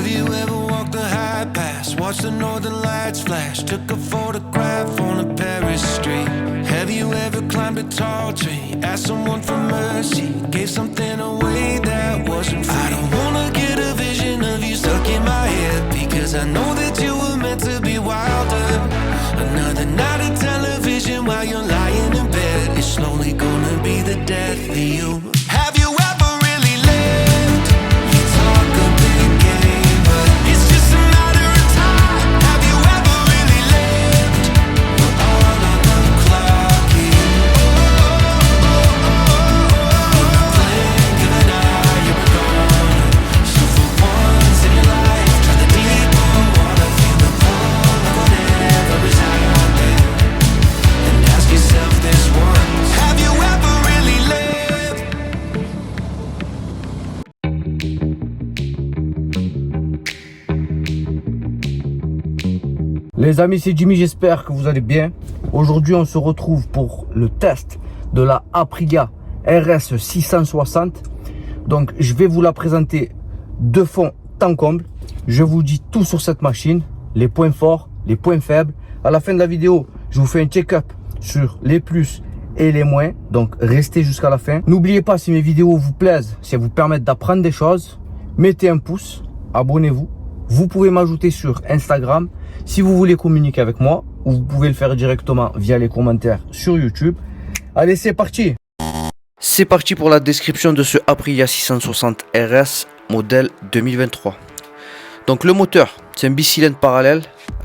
Have you ever walked the high pass, watched the northern lights flash, took a photograph on a Paris street? Have you ever climbed a tall tree, asked someone for mercy, gave something away that wasn't free? I don't wanna get a vision of you stuck in my head, because I know that you were meant to be wilder. Another night of television while you're lying in bed, it's slowly gonna be the death of you. Have you ever really lived? You talk a big game, but it's just a matter of time. Have you ever really lived? We're all on the clock here. In the blink of an eye, you were gone. So for once in your life, try the deeper water, feel the pull of whatever is out there, and ask yourself this once: have you ever really lived? Les amis, c'est Jimmy, j'espère que vous allez bien. Aujourd'hui, on se retrouve pour le test de la Aprilia RS 660. Donc, je vais vous la présenter de fond en comble. Je vous dis tout sur cette machine, les points forts, les points faibles. À la fin de la vidéo, je vous fais un check-up sur les plus et les moins. Donc, restez jusqu'à la fin. N'oubliez pas, si mes vidéos vous plaisent, si elles vous permettent d'apprendre des choses, mettez un pouce, abonnez-vous. Vous pouvez m'ajouter sur Instagram si vous voulez communiquer avec moi, ou vous pouvez le faire directement via les commentaires sur YouTube. Allez, c'est parti! C'est parti pour la description de ce Aprilia 660 RS modèle 2023. Donc le moteur, c'est un bicylindre parallèle,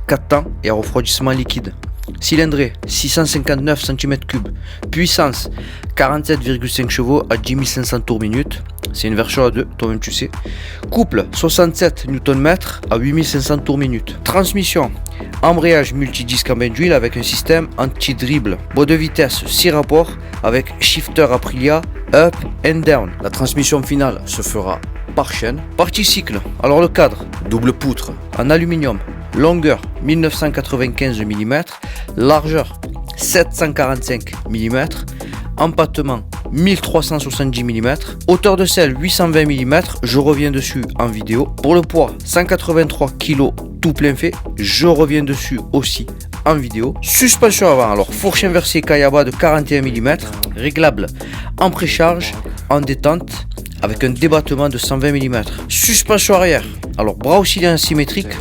4 temps et à refroidissement liquide. Cylindrée, 659 cm3. Puissance, 47,5 chevaux à 10 500 tours minute. C'est une version à 2, toi-même tu sais. Couple, 67 Nm à 8500 tours minute. Transmission, embrayage multidisque en bain d'huile avec un système anti-dribble. Boîte de vitesse, 6 rapports avec shifter Aprilia up and down. La transmission finale se fera par chaîne. Partie cycle, alors le cadre, double poutre en aluminium. Longueur 1995 mm, largeur 745 mm, empattement 1370 mm, hauteur de selle 820 mm, je reviens dessus en vidéo. Pour le poids, 183 kg tout plein fait, je reviens dessus aussi en vidéo. Suspension avant, alors fourche inversée Kayaba de 41 mm, réglable en précharge, en détente, avec un débattement de 120 mm. Suspension arrière, alors bras oscillants symétriques,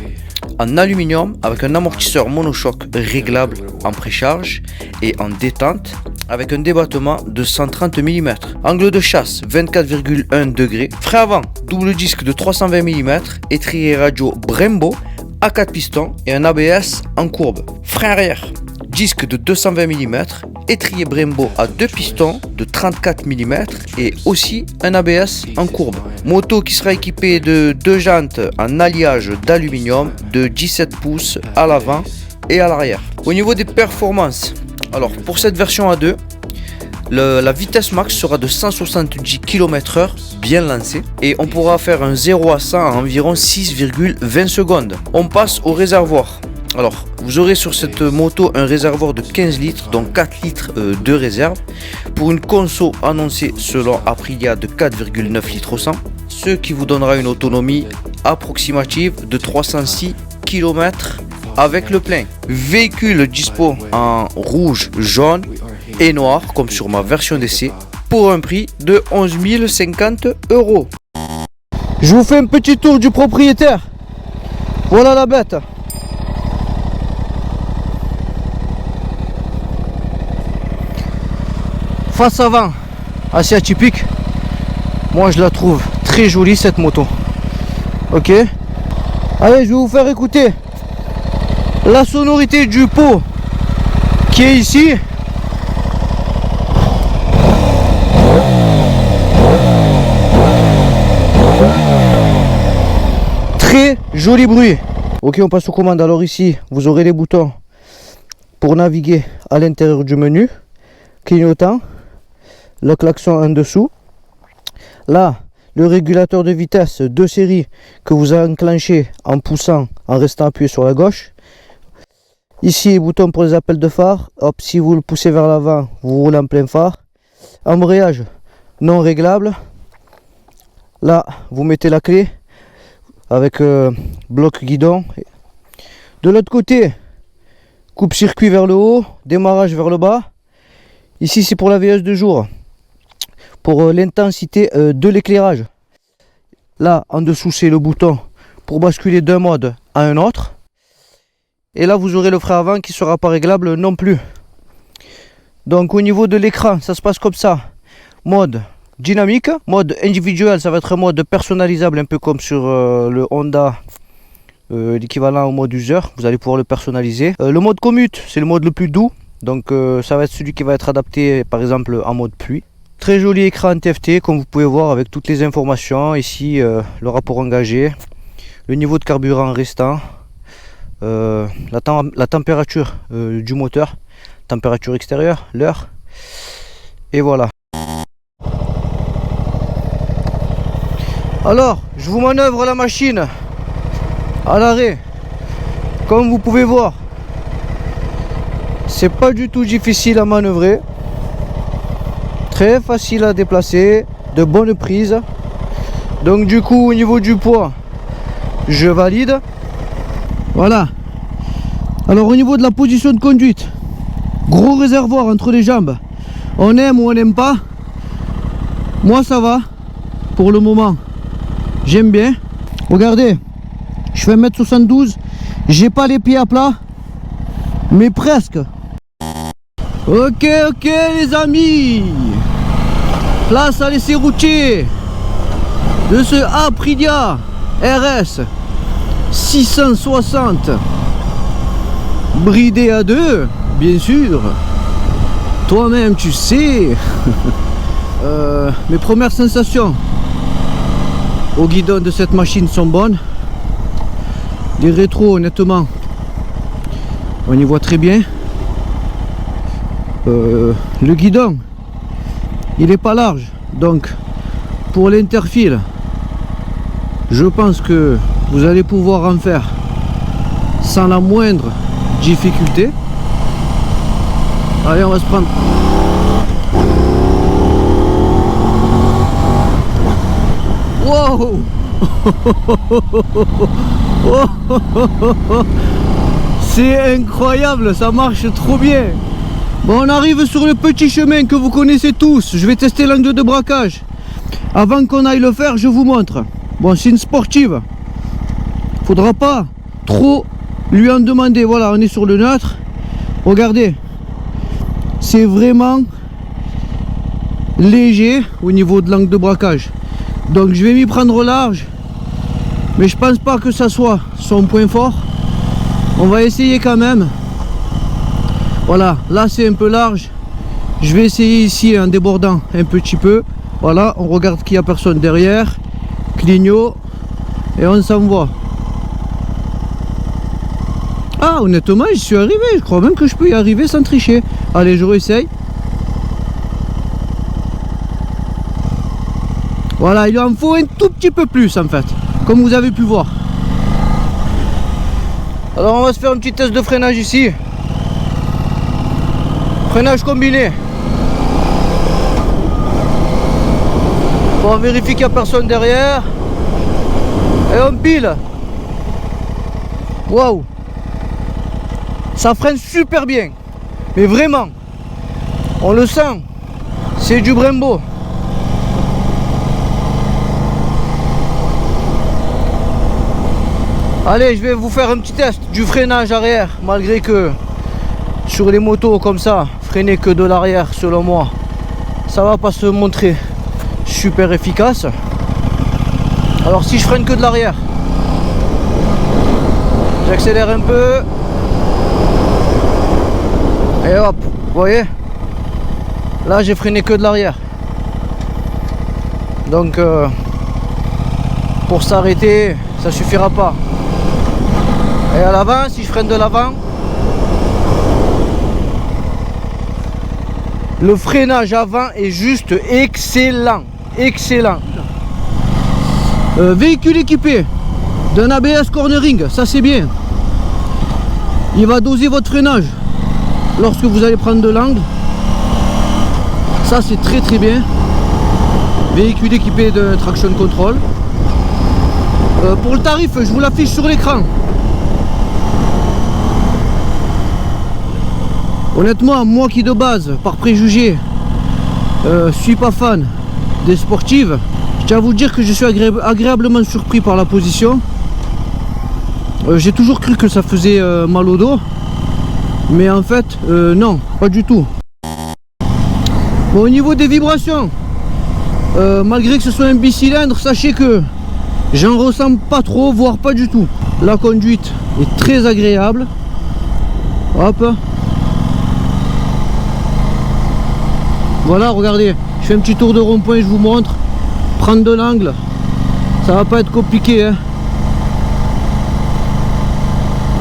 en aluminium avec un amortisseur monochoc réglable en précharge et en détente avec un débattement de 130 mm. Angle de chasse 24,1 degrés. Frein avant, double disque de 320 mm, étrier radio Brembo à 4 pistons et un ABS en courbe. Frein arrière, disque de 220 mm, étrier Brembo à 2 pistons de 34 mm et aussi un ABS en courbe. Moto qui sera équipée de 2 jantes en alliage d'aluminium de 17 pouces à l'avant et à l'arrière. Au niveau des performances, alors pour cette version A2, la vitesse max sera de 170 km/h bien lancée et on pourra faire un 0 à 100 en environ 6,20 secondes. On passe au réservoir. Alors, vous aurez sur cette moto un réservoir de 15 litres, donc 4 litres de réserve, pour une conso annoncée selon Aprilia de 4,9 litres au 100, ce qui vous donnera une autonomie approximative de 306 km avec le plein. Véhicule dispo en rouge, jaune et noir, comme sur ma version d'essai, pour un prix de 11 050 €. Je vous fais un petit tour du propriétaire. Voilà la bête. Face avant, assez atypique. Moi je la trouve très jolie cette moto. Ok. Allez, je vais vous faire écouter la sonorité du pot qui est ici. Très joli bruit. Ok, on passe aux commandes. Alors ici, vous aurez les boutons pour naviguer à l'intérieur du menu. Clignotant. Le klaxon en dessous. Là, le régulateur de vitesse de série que vous enclenchez en poussant, en restant appuyé sur la gauche. Ici, bouton pour les appels de phare. Hop, si vous le poussez vers l'avant, vous roulez en plein phare. Embrayage non réglable. Là, vous mettez la clé. avec bloc guidon. De l'autre côté, coupe-circuit vers le haut, démarrage vers le bas. Ici c'est pour la veilleuse de jour, pour l'intensité de l'éclairage. Là en dessous c'est le bouton pour basculer d'un mode à un autre. Et là vous aurez le frein avant qui ne sera pas réglable non plus. Donc au niveau de l'écran ça se passe comme ça. Mode dynamique, mode individuel, ça va être un mode personnalisable un peu comme sur le Honda, l'équivalent au mode user, vous allez pouvoir le personnaliser. Le mode commute c'est le mode le plus doux, donc ça va être celui qui va être adapté par exemple en mode pluie. Très joli écran TFT comme vous pouvez voir avec toutes les informations, ici le rapport engagé, le niveau de carburant restant, la température du moteur, température extérieure, l'heure, et voilà. Alors, je vous manœuvre la machine à l'arrêt. Comme vous pouvez voir, c'est pas du tout difficile à manœuvrer. Très facile à déplacer, de bonnes prises. Donc du coup, au niveau du poids, je valide. Voilà. Alors au niveau de la position de conduite, gros réservoir entre les jambes. On aime ou on n'aime pas. Moi ça va. Pour le moment. J'aime bien. Regardez, je fais 1m72, j'ai pas les pieds à plat, mais presque. Ok les amis, place à l'essai routier de ce Aprilia RS 660 bridé à deux, bien sûr. Toi-même tu sais. Mes premières sensations au guidon de cette machine sont bonnes. Les rétros, honnêtement, on y voit très bien. Le guidon, il est pas large, donc pour l'interfile, je pense que vous allez pouvoir en faire sans la moindre difficulté. Allez, on va se prendre. Wow. C'est incroyable, ça marche trop bien. Bon, on arrive sur le petit chemin que vous connaissez tous. Je vais tester l'angle de braquage. Avant qu'on aille le faire, je vous montre. Bon, c'est une sportive. Faudra pas trop lui en demander. Voilà, on est sur le neutre. Regardez, c'est vraiment léger au niveau de l'angle de braquage. Donc je vais m'y prendre large, mais je pense pas que ça soit son point fort. On va essayer quand même. Voilà, là c'est un peu large. Je vais essayer ici en débordant un petit peu. Voilà, on regarde qu'il n'y a personne derrière. Clignot. Et on s'envoie. Ah, honnêtement, j'y suis arrivé. Je crois même que je peux y arriver sans tricher. Allez, je réessaye. Voilà, il en faut un tout petit peu plus en fait, comme vous avez pu voir. Alors on va se faire un petit test de freinage ici. Freinage combiné. Bon, on vérifie qu'il n'y a personne derrière. Et on pile. Waouh. Ça freine super bien. Mais vraiment. On le sent. C'est du Brembo. Allez, je vais vous faire un petit test du freinage arrière, malgré que sur les motos comme ça, freiner que de l'arrière, selon moi, ça va pas se montrer super efficace. Alors si je freine que de l'arrière, j'accélère un peu et hop, vous voyez, là j'ai freiné que de l'arrière. Donc pour s'arrêter, ça suffira pas. Et à l'avant, si je freine de l'avant, le freinage avant est juste excellent. Excellent. Véhicule équipé d'un ABS cornering, ça c'est bien. Il va doser votre freinage lorsque vous allez prendre de l'angle. Ça c'est très très bien. Véhicule équipé de traction control. Pour le tarif, je vous l'affiche sur l'écran. Honnêtement, moi qui de base, par préjugé, suis pas fan des sportives, je tiens à vous dire que je suis agréablement surpris par la position. J'ai toujours cru que ça faisait mal au dos, mais en fait, non, pas du tout. Bon, au niveau des vibrations, malgré que ce soit un bicylindre, sachez que j'en ressens pas trop, voire pas du tout. La conduite est très agréable. Hop. Voilà, regardez, je fais un petit tour de rond-point, je vous montre. Prendre de l'angle, ça va pas être compliqué, hein.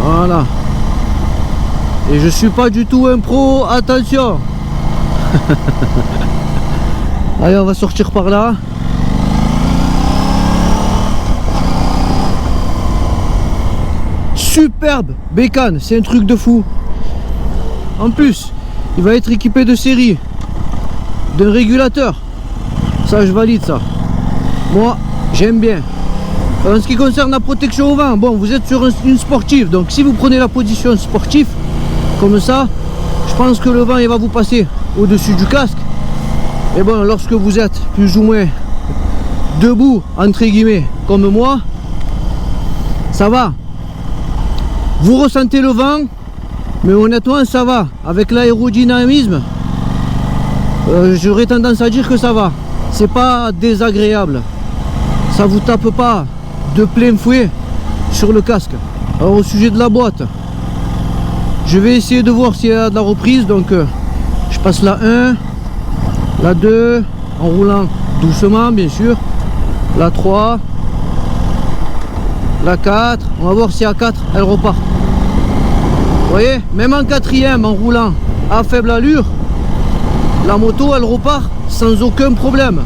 Voilà. Et je suis pas du tout un pro, attention. Allez, on va sortir par là. Superbe bécane, c'est un truc de fou. En plus, il va être équipé de série, d'un régulateur. Ça, je valide ça. Moi, j'aime bien. En ce qui concerne la protection au vent, bon, vous êtes sur une sportive, donc si vous prenez la position sportive, comme ça, je pense que le vent il va vous passer au-dessus du casque. Et bon, lorsque vous êtes plus ou moins debout, entre guillemets, comme moi, ça va. Vous ressentez le vent, mais honnêtement, ça va. Avec l'aérodynamisme, j'aurais tendance à dire que ça va. C'est pas désagréable. Ça vous tape pas de plein fouet sur le casque. Alors au sujet de la boîte, je vais essayer de voir s'il y a de la reprise. Donc je passe la 1, la 2, en roulant doucement bien sûr, la 3, la 4, on va voir si à 4 elle repart. Vous voyez, même en quatrième, en roulant à faible allure, la moto elle repart sans aucun problème.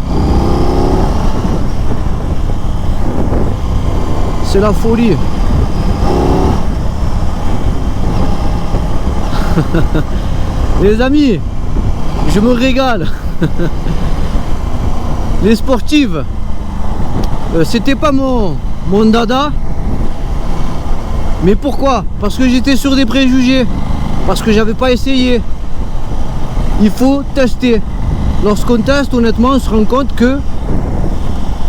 C'est la folie. Les amis, je me régale. Les sportives, c'était pas mon dada. Mais pourquoi? Parce que j'étais sur des préjugés. Parce que j'avais pas essayé. Il faut tester. Lorsqu'on teste, honnêtement, on se rend compte que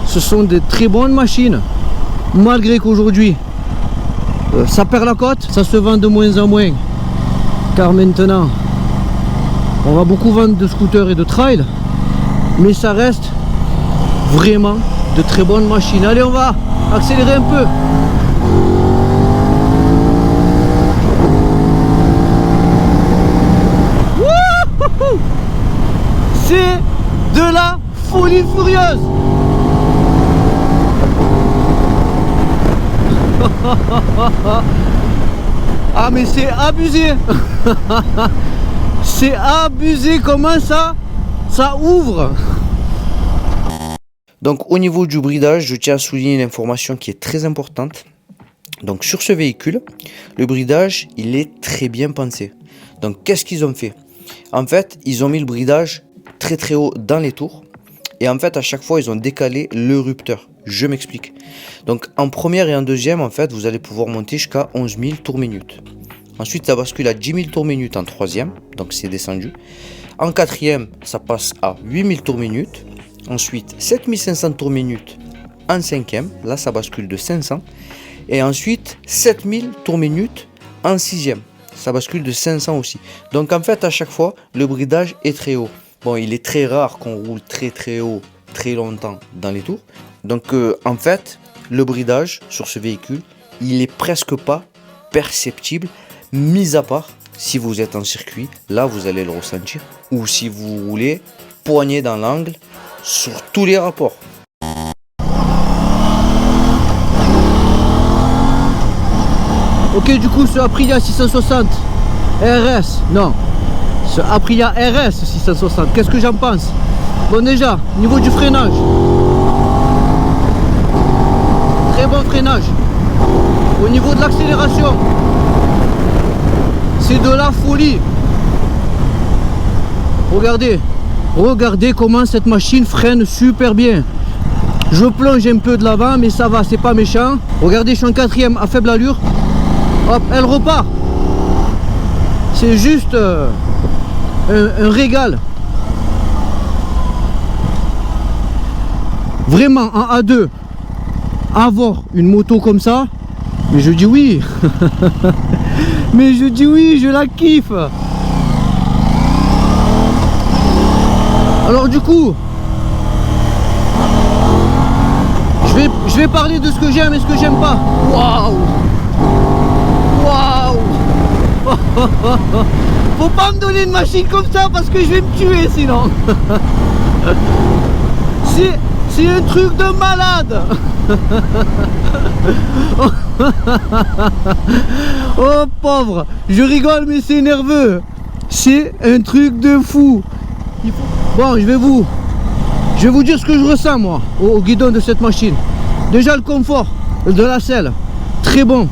ce sont des très bonnes machines. Malgré qu'aujourd'hui, ça perd la cote, ça se vend de moins en moins. Car maintenant, on va beaucoup vendre de scooters et de trail. Mais ça reste vraiment de très bonnes machines. Allez, on va accélérer un peu. C'est de la folie furieuse. Ah mais c'est abusé. C'est abusé, comment ça ouvre. Donc au niveau du bridage, je tiens à souligner une information qui est très importante. Donc sur ce véhicule, le bridage il est très bien pensé. Donc qu'est-ce qu'ils ont fait? En fait, ils ont mis le bridage très haut dans les tours. Et en fait, à chaque fois, ils ont décalé le rupteur. Je m'explique. Donc, en première et en deuxième, en fait, vous allez pouvoir monter jusqu'à 11 000 tours minute. Ensuite, ça bascule à 10 000 tours minute en troisième. Donc, c'est descendu. En quatrième, ça passe à 8 000 tours minute. Ensuite, 7 500 tours minute en cinquième. Là, ça bascule de 500. Et ensuite, 7 000 tours minute en sixième. Ça bascule de 500 aussi. Donc, en fait, à chaque fois, le bridage est très haut. Bon, il est très rare qu'on roule très haut, très longtemps dans les tours. Donc, en fait, le bridage sur ce véhicule, il est presque pas perceptible, mis à part si vous êtes en circuit, là vous allez le ressentir. Ou si vous roulez poignet dans l'angle sur tous les rapports. Ok, du coup, ce Aprilia 660 RS, non. Ce Aprilia RS 660, qu'est-ce que j'en pense? Bon, déjà, niveau du freinage, très bon freinage. Au niveau de l'accélération, c'est de la folie. Regardez comment cette machine freine super bien. Je plonge un peu de l'avant, mais ça va, c'est pas méchant. Regardez, je suis en quatrième à faible allure. Hop, elle repart. C'est juste un régal. Vraiment, en A2, avoir une moto comme ça, mais je dis oui. Mais je dis oui, je la kiffe. Alors du coup, je vais parler de ce que j'aime et ce que j'aime pas. Waouh! Waouh! Faut pas me donner une machine comme ça parce que je vais me tuer sinon. C'est un truc de malade. Oh pauvre, je rigole mais c'est nerveux. C'est un truc de fou. Bon, je vais vous dire ce que je ressens moi au guidon de cette machine. Déjà le confort de la selle, très bon.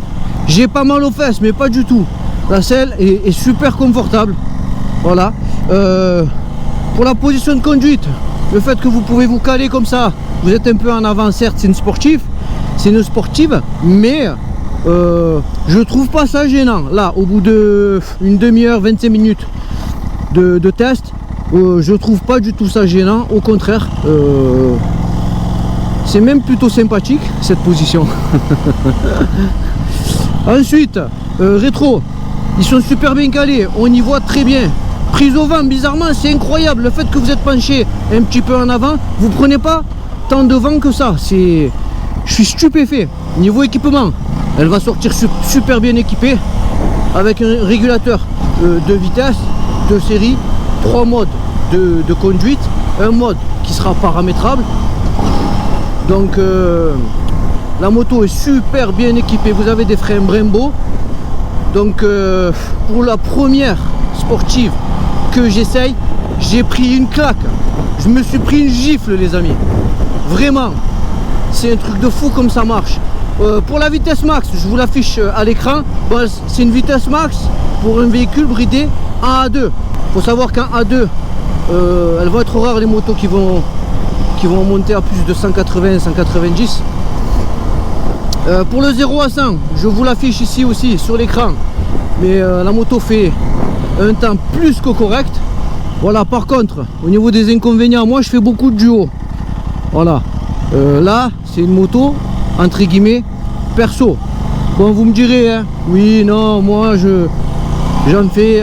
J'ai pas mal aux fesses mais pas du tout. La selle est super confortable. Voilà. Pour la position de conduite, le fait que vous pouvez vous caler comme ça, vous êtes un peu en avant, certes c'est une sportive, mais je trouve pas ça gênant. Là, au bout de une demi-heure, 25 minutes de test, je trouve pas du tout ça gênant. Au contraire, c'est même plutôt sympathique cette position. Ensuite, rétro, ils sont super bien calés, on y voit très bien. Prise au vent, bizarrement, c'est incroyable. Le fait que vous êtes penché un petit peu en avant, vous prenez pas tant de vent que ça. Je suis stupéfait. Niveau équipement, elle va sortir super bien équipée avec un régulateur de vitesse, de série, 3 modes de conduite, un mode qui sera paramétrable. Donc la moto est super bien équipée. Vous avez des freins Brembo. Donc pour la première sportive que j'essaye, j'ai pris une claque. Je me suis pris une gifle les amis. Vraiment, c'est un truc de fou comme ça marche. Pour la vitesse max, je vous l'affiche à l'écran. Bon, c'est une vitesse max pour un véhicule bridé en A2. Il faut savoir qu'en A2, elles vont être rares les motos qui vont monter à plus de 180-190. Pour le 0 à 100, je vous l'affiche ici aussi sur l'écran. Mais la moto fait un temps plus que correct. Voilà, par contre, au niveau des inconvénients, moi je fais beaucoup de duo. Voilà. Là, c'est une moto, entre guillemets, perso. Bon, vous me direz, hein, oui, non, moi j'en fais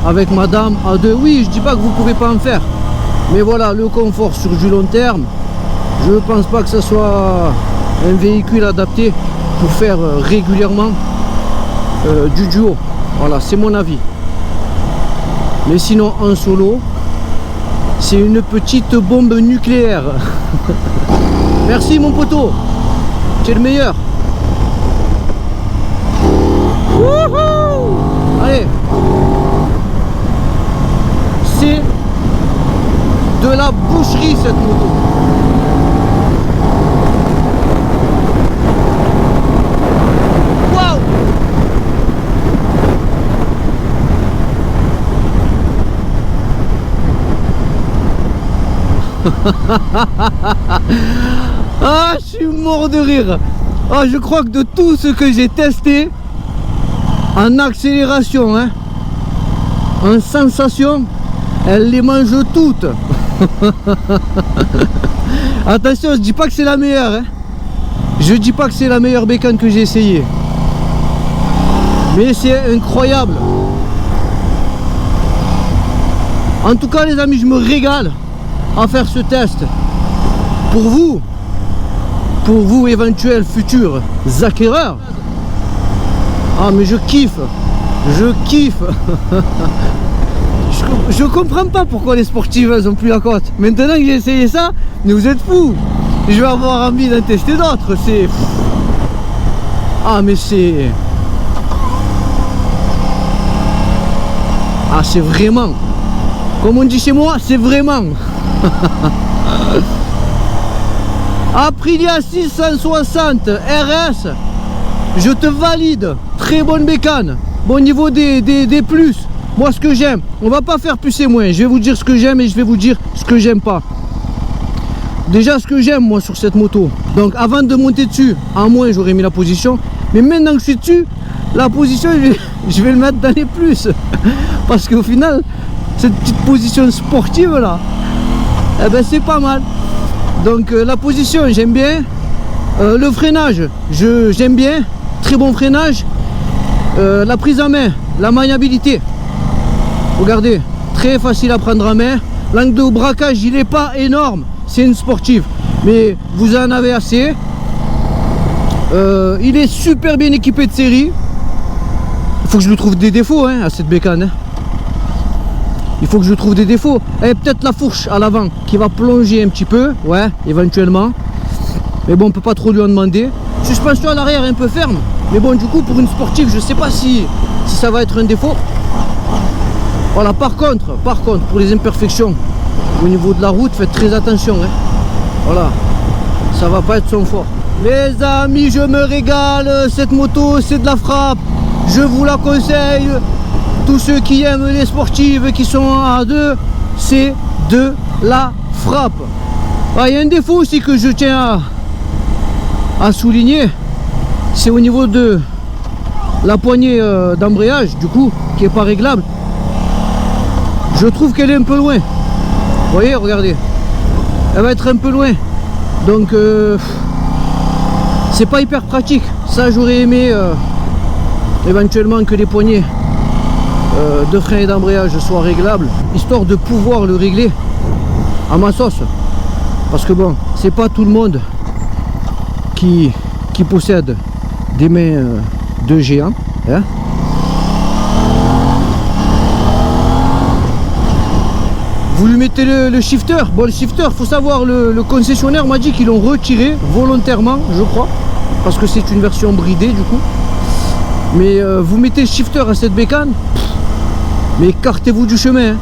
avec madame à deux. Oui, je dis pas que vous pouvez pas en faire. Mais voilà, le confort sur du long terme, je ne pense pas que ce soit un véhicule adapté pour faire régulièrement du duo. Voilà, c'est mon avis. Mais sinon, en solo, c'est une petite bombe nucléaire. Merci mon poteau, tu es le meilleur. Wouhou! Allez, c'est de la boucherie cette moto. Waouh! Ah, je suis mort de rire. Ah, je crois que de tout ce que j'ai testé en accélération, hein, en sensation, elle les mange toutes. Attention, je dis pas que c'est la meilleure, hein. Je dis pas que c'est la meilleure bécane que j'ai essayé, mais c'est incroyable. En tout cas les amis, je me régale à faire ce test pour vous éventuels futurs acquéreurs. Ah mais je kiffe. Je comprends pas pourquoi les sportives elles ont plus la cote. Maintenant que j'ai essayé ça, mais vous êtes fous. Je vais avoir envie d'en tester d'autres. C'est... Ah mais c'est... Ah c'est vraiment... Comme on dit chez moi, c'est vraiment... Aprilia 660 RS, je te valide. Très bonne bécane. Bon, au niveau des plus, moi ce que j'aime, on va pas faire plus et moins. Je vais vous dire ce que j'aime et je vais vous dire ce que j'aime pas. Déjà ce que j'aime moi sur cette moto. Donc avant de monter dessus, en moins j'aurais mis la position. Mais maintenant que je suis dessus, la position je vais le mettre dans les plus. Parce qu'au final, cette petite position sportive là, eh ben c'est pas mal. Donc la position j'aime bien. Le freinage, j'aime bien. Très bon freinage. La prise en main, la maniabilité. Regardez, très facile à prendre en main. L'angle de braquage il n'est pas énorme. C'est une sportive. Mais vous en avez assez. Il est super bien équipé de série. Il faut que je lui trouve des défauts hein, à cette bécane. Hein. Il faut que je lui trouve des défauts. Et peut-être la fourche à l'avant qui va plonger un petit peu. Ouais, éventuellement. Mais bon, on peut pas trop lui en demander. Suspension à l'arrière un peu ferme. Mais bon, du coup, pour une sportive, je sais pas si ça va être un défaut. Voilà, par contre, pour les imperfections au niveau de la route, faites très attention. Hein. Voilà, ça va pas être son fort. Les amis, je me régale. Cette moto, c'est de la frappe. Je vous la conseille. Tous ceux qui aiment les sportives qui sont à deux, c'est de la frappe. Il y a un défaut aussi que je tiens à souligner. C'est au niveau de la poignée d'embrayage, du coup, qui n'est pas réglable. Je trouve qu'elle est un peu loin. Vous voyez, regardez. Elle va être un peu loin. Donc, c'est pas hyper pratique. Ça, j'aurais aimé éventuellement que les poignées de frein et d'embrayage soient réglables, histoire de pouvoir le régler à ma sauce. Parce que bon, c'est pas tout le monde qui possède des mains de géant. Hein. Vous lui mettez le shifter. Bon, le shifter, faut savoir, le concessionnaire m'a dit qu'ils l'ont retiré volontairement, je crois, parce que c'est une version bridée du coup. Mais vous mettez le shifter à cette bécane, mais écartez-vous du chemin. Hein.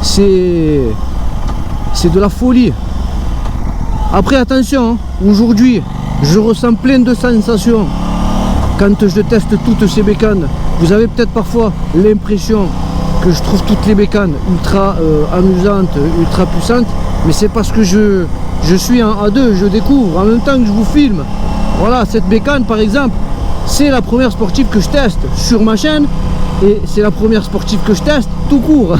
C'est de la folie. Après, attention, hein, aujourd'hui, je ressens plein de sensations quand je teste toutes ces bécanes. Vous avez peut-être parfois l'impression que je trouve toutes les bécanes ultra amusantes, ultra puissantes, mais c'est parce que je suis en A2, je découvre en même temps que je vous filme. Voilà, cette bécane par exemple, c'est la première sportive que je teste sur ma chaîne et c'est la première sportive que je teste tout court.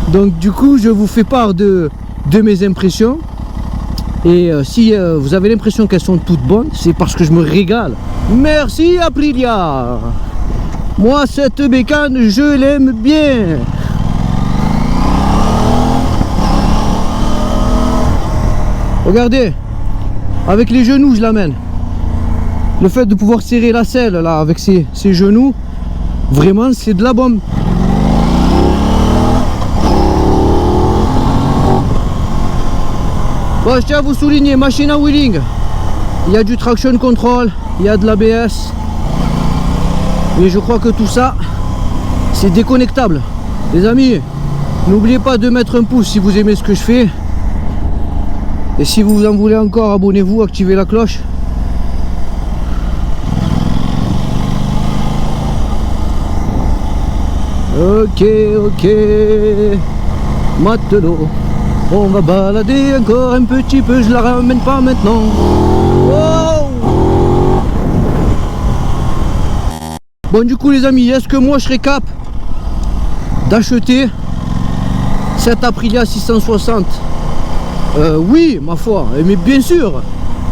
Donc du coup, je vous fais part de mes impressions. Et si vous avez l'impression qu'elles sont toutes bonnes, c'est parce que je me régale. Merci Aprilia. Moi, cette bécane, je l'aime bien. Regardez, avec les genoux, je l'amène. Le fait de pouvoir serrer la selle là avec ses genoux, vraiment, c'est de la bombe. Bon, je tiens à vous souligner, machine à wheeling, il y a du traction control, il y a de l'ABS, mais je crois que tout ça, c'est déconnectable. Les amis, n'oubliez pas de mettre un pouce si vous aimez ce que je fais. Et si vous en voulez encore, abonnez-vous, activez la cloche. Ok, matelot. On va balader encore un petit peu, je la ramène pas maintenant. Wow. Bon, du coup les amis, est-ce que moi je serais cap d'acheter cette Aprilia 660? Oui, ma foi, mais bien sûr,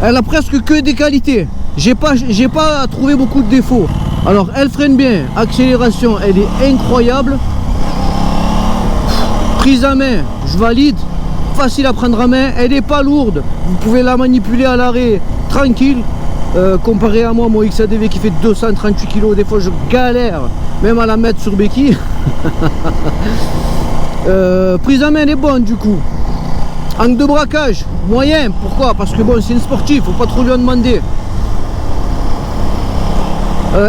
elle a presque que des qualités. J'ai pas trouvé beaucoup de défauts. Alors elle freine bien, accélération, elle est incroyable. Prise à main, je valide. Facile à prendre en main, elle n'est pas lourde, vous pouvez la manipuler à l'arrêt tranquille, comparé à moi, mon XADV qui fait 238 kg, des fois je galère même à la mettre sur béquille. Prise en main elle est bonne du coup. Angle de braquage moyen, pourquoi? Parce que bon, c'est une sportive, faut pas trop lui en demander.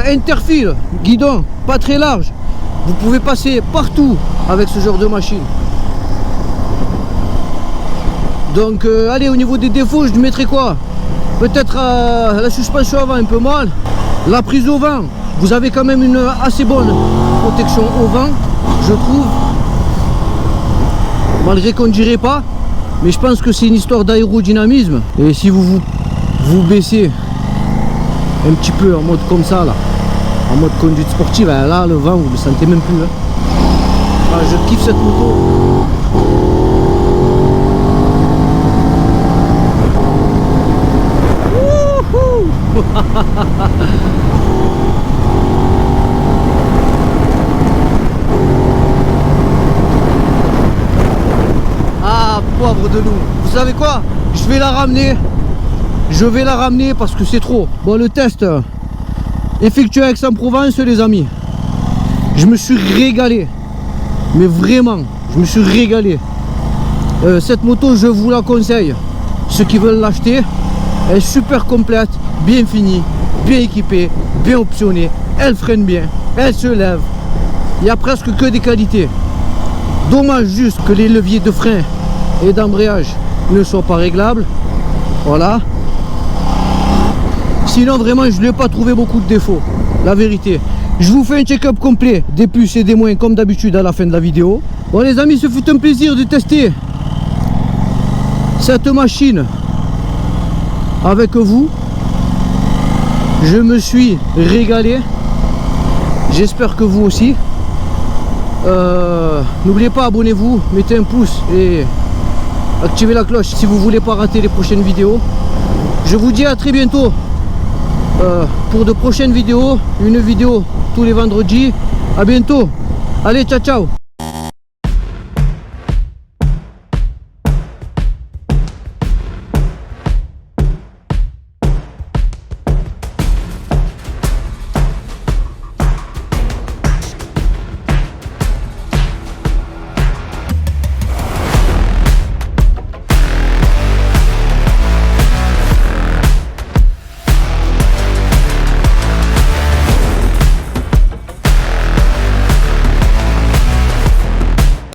Interfile, guidon pas très large, vous pouvez passer partout avec ce genre de machine. Donc allez, au niveau des défauts, je lui mettrai quoi? Peut-être la suspension avant un peu mal. La prise au vent, vous avez quand même une assez bonne protection au vent, je trouve. Malgré qu'on ne dirait pas. mais je pense que c'est une histoire d'aérodynamisme. Et si vous baissez un petit peu en mode comme ça là, en mode conduite sportive, là le vent vous le sentez même plus. Ah, je kiffe cette moto. Ah, pauvre de nous. Vous savez quoi? Je vais la ramener. Je vais la ramener parce que c'est trop. Bon, le test effectué à Aix-en-Provence, les amis. Je me suis régalé. Mais vraiment, je me suis régalé. Cette moto, je vous la conseille. Ceux qui veulent l'acheter, elle est super complète, bien finie, bien équipée, bien optionnée. Elle freine bien, elle se lève. Il n'y a presque que des qualités. Dommage juste que les leviers de frein et d'embrayage ne soient pas réglables. Voilà. Sinon, vraiment, je ne lui ai pas trouvé beaucoup de défauts. La vérité. Je vous fais un check-up complet des plus et des moins comme d'habitude à la fin de la vidéo. Bon les amis, ce fut un plaisir de tester cette machine avec vous. Je me suis régalé. J'espère que vous aussi. N'oubliez pas, abonnez-vous, mettez un pouce et activez la cloche si vous ne voulez pas rater les prochaines vidéos. Je vous dis à très bientôt pour de prochaines vidéos. Une vidéo tous les vendredis. À bientôt. Allez, ciao ciao.